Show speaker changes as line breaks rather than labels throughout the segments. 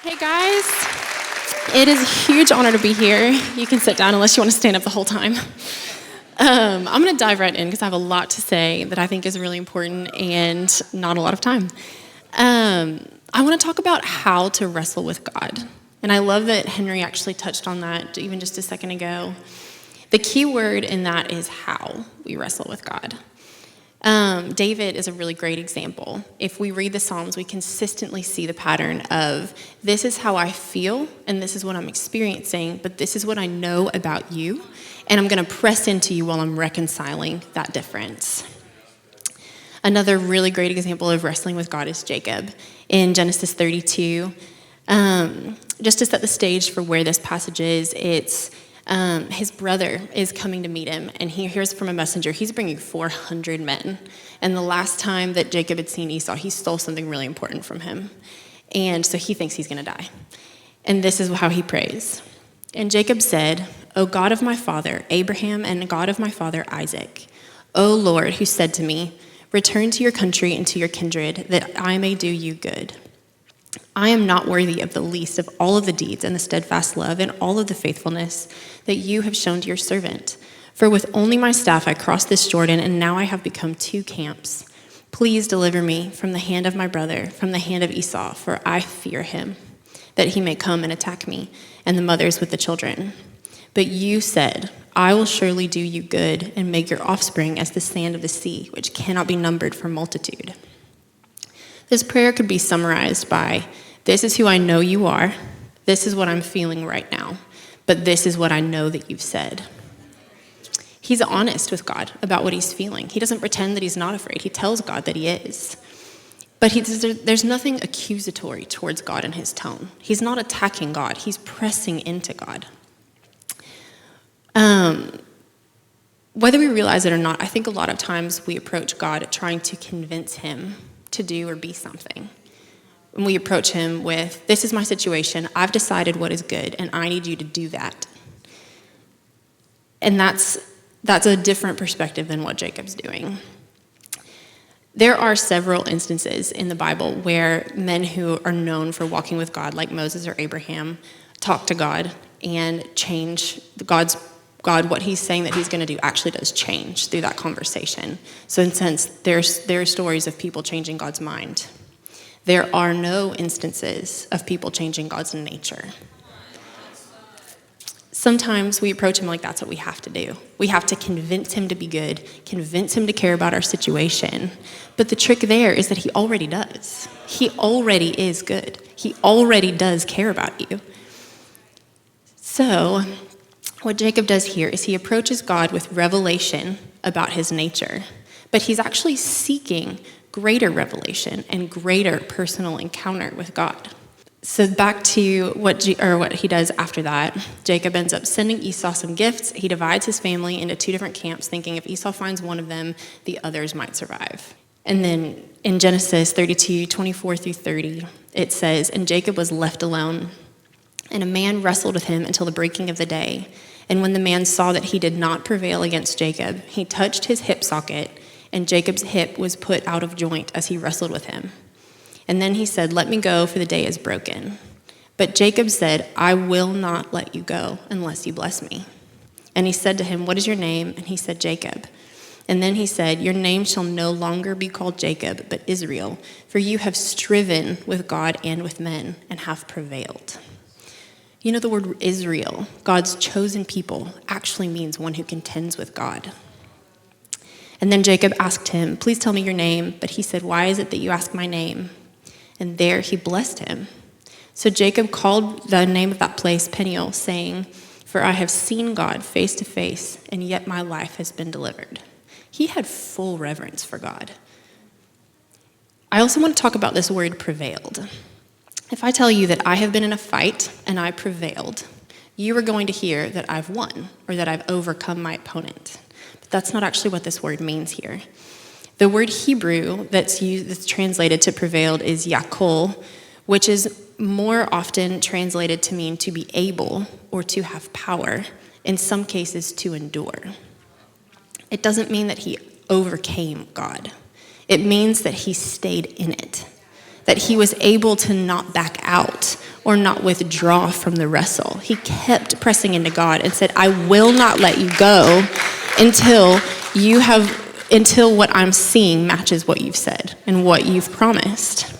Hey guys, it is a huge honor to be here. You can sit down unless you want to stand up the whole time. I'm going to dive right in because I have a lot to say that I think is really important and not a lot of time. I want to talk about how to wrestle with God. And I love that Henry actually touched on that even just a second ago. The key word in that is how we wrestle with God. David is a really great example. If we read the Psalms, we consistently see the pattern of this is how I feel and this is what I'm experiencing, but this is what I know about you, and I'm going to press into you while I'm reconciling that difference. Another really great example of wrestling with God is Jacob in Genesis 32. Just to set the stage for where this passage is, it's his brother is coming to meet him, and he hears from a messenger. He's bringing 400 men. And the last time that Jacob had seen Esau, he stole something really important from him. And so he thinks he's going to die. And this is how he prays. And Jacob said, O God of my father Abraham and God of my father Isaac, O Lord, who said to me, return to your country and to your kindred, that I may do you good. I am not worthy of the least of all of the deeds and the steadfast love and all of the faithfulness that you have shown to your servant. For with only my staff I crossed this Jordan, and now I have become two camps. Please deliver me from the hand of my brother, from the hand of Esau, for I fear him, that he may come and attack me, and the mothers with the children. But you said, I will surely do you good and make your offspring as the sand of the sea, which cannot be numbered for multitude. This prayer could be summarized by, this is who I know you are, this is what I'm feeling right now, but this is what I know that you've said. He's honest with God about what he's feeling. He doesn't pretend that he's not afraid. He tells God that he is. But there's nothing accusatory towards God in his tone. He's not attacking God. He's pressing into God. Whether we realize it or not, I think a lot of times we approach God trying to convince him to do or be something. And we approach him with, this is my situation, I've decided what is good, and I need you to do that. And that's a different perspective than what Jacob's doing. There are several instances in the Bible where men who are known for walking with God, like Moses or Abraham, talk to God and change God, what he's saying that he's going to do actually does change through that conversation. So in a sense, there are stories of people changing God's mind. There are no instances of people changing God's nature. Sometimes we approach him like that's what we have to do. We have to convince him to be good, convince him to care about our situation. But the trick there is that he already does. He already is good. He already does care about you. So what Jacob does here is he approaches God with revelation about his nature, but he's actually seeking greater revelation and greater personal encounter with God. So back to what he does after that, Jacob ends up sending Esau some gifts. He divides his family into two different camps, thinking if Esau finds one of them, the others might survive. And then in Genesis 32, 24 through 30, it says, and Jacob was left alone, and a man wrestled with him until the breaking of the day. And when the man saw that he did not prevail against Jacob, he touched his hip socket, and Jacob's hip was put out of joint as he wrestled with him. And then he said, let me go, for the day is broken. But Jacob said, I will not let you go unless you bless me. And he said to him, what is your name? And he said, Jacob. And then he said, your name shall no longer be called Jacob, but Israel, for you have striven with God and with men and have prevailed. You know, the word Israel, God's chosen people, actually means one who contends with God. And then Jacob asked him, please tell me your name. But he said, why is it that you ask my name? And there he blessed him. So Jacob called the name of that place Peniel, saying, for I have seen God face to face, and yet my life has been delivered. He had full reverence for God. I also want to talk about this word prevailed. If I tell you that I have been in a fight and I prevailed, you are going to hear that I've won or that I've overcome my opponent. But that's not actually what this word means here. The word Hebrew that's translated to prevailed is yakol, which is more often translated to mean to be able or to have power, in some cases to endure. It doesn't mean that he overcame God. It means that he stayed in it. that he was able to not back out or not withdraw from the wrestle. He kept pressing into God and said, I will not let you go until what I'm seeing matches what you've said and what you've promised.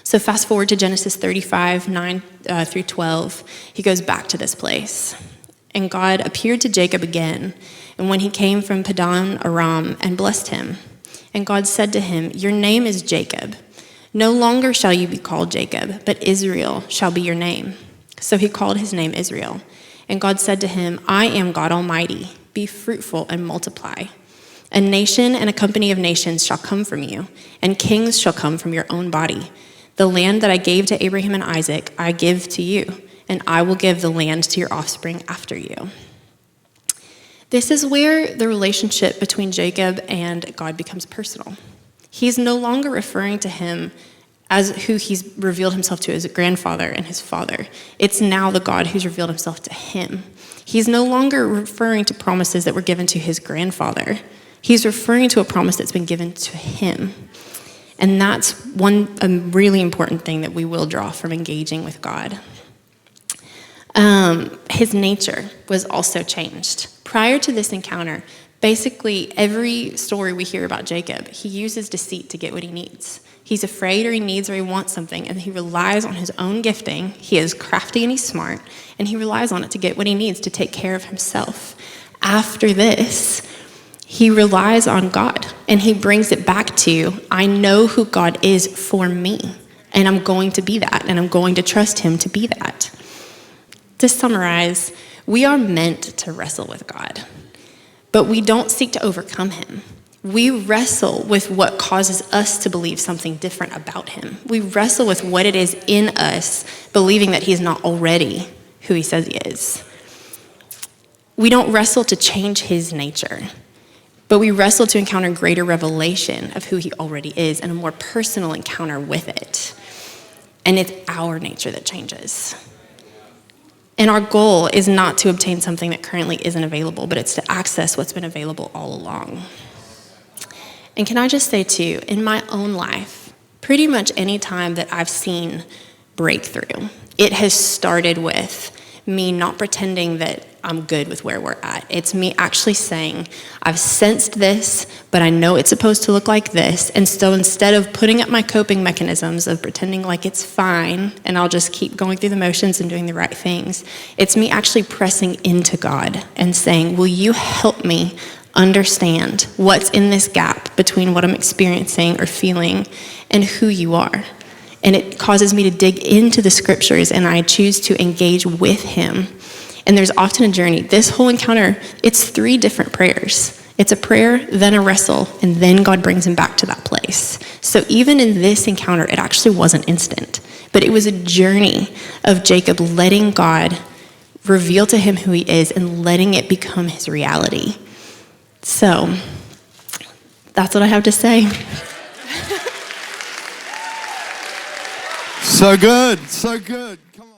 So fast forward to Genesis 35, 9 through 12. He goes back to this place. And God appeared to Jacob again, and when he came from Padan Aram, and blessed him. And God said to him, your name is Jacob. No longer shall you be called Jacob, but Israel shall be your name. So he called his name Israel. And God said to him, I am God Almighty. Be fruitful and multiply. A nation and a company of nations shall come from you, and kings shall come from your own body. The land that I gave to Abraham and Isaac, I give to you, and I will give the land to your offspring after you. This is where the relationship between Jacob and God becomes personal. He's no longer referring to him as who he's revealed himself to as a grandfather and his father. It's now the God who's revealed himself to him. He's no longer referring to promises that were given to his grandfather. He's referring to a promise that's been given to him. And that's a really important thing that we will draw from engaging with God. His nature was also changed. Prior to this encounter, basically every story we hear about Jacob, he uses deceit to get what he needs. He's afraid or he needs or he wants something, and he relies on his own gifting. He is crafty and he's smart, and he relies on it to get what he needs to take care of himself. After this, he relies on God, and he brings it back to, I know who God is for me, and I'm going to be that, and I'm going to trust him to be that. To summarize, we are meant to wrestle with God, but we don't seek to overcome him. We wrestle with what causes us to believe something different about him. We wrestle with what it is in us, believing that he's not already who he says he is. We don't wrestle to change his nature, but we wrestle to encounter greater revelation of who he already is and a more personal encounter with it. And it's our nature that changes. And our goal is not to obtain something that currently isn't available, but it's to access what's been available all along. And can I just say too, in my own life, pretty much any time that I've seen breakthrough, it has started with me not pretending that I'm good with where we're at. It's me actually saying, I've sensed this, but I know it's supposed to look like this. And so instead of putting up my coping mechanisms of pretending like it's fine and I'll just keep going through the motions and doing the right things, it's me actually pressing into God and saying, will you help me understand what's in this gap between what I'm experiencing or feeling and who you are? And it causes me to dig into the scriptures, and I choose to engage with him. And there's often a journey. This whole encounter, it's 3 different prayers. It's a prayer, then a wrestle, and then God brings him back to that place. So even in this encounter, it actually wasn't instant, but it was a journey of Jacob letting God reveal to him who he is and letting it become his reality. So that's what I have to say.
So good, so good. Come on.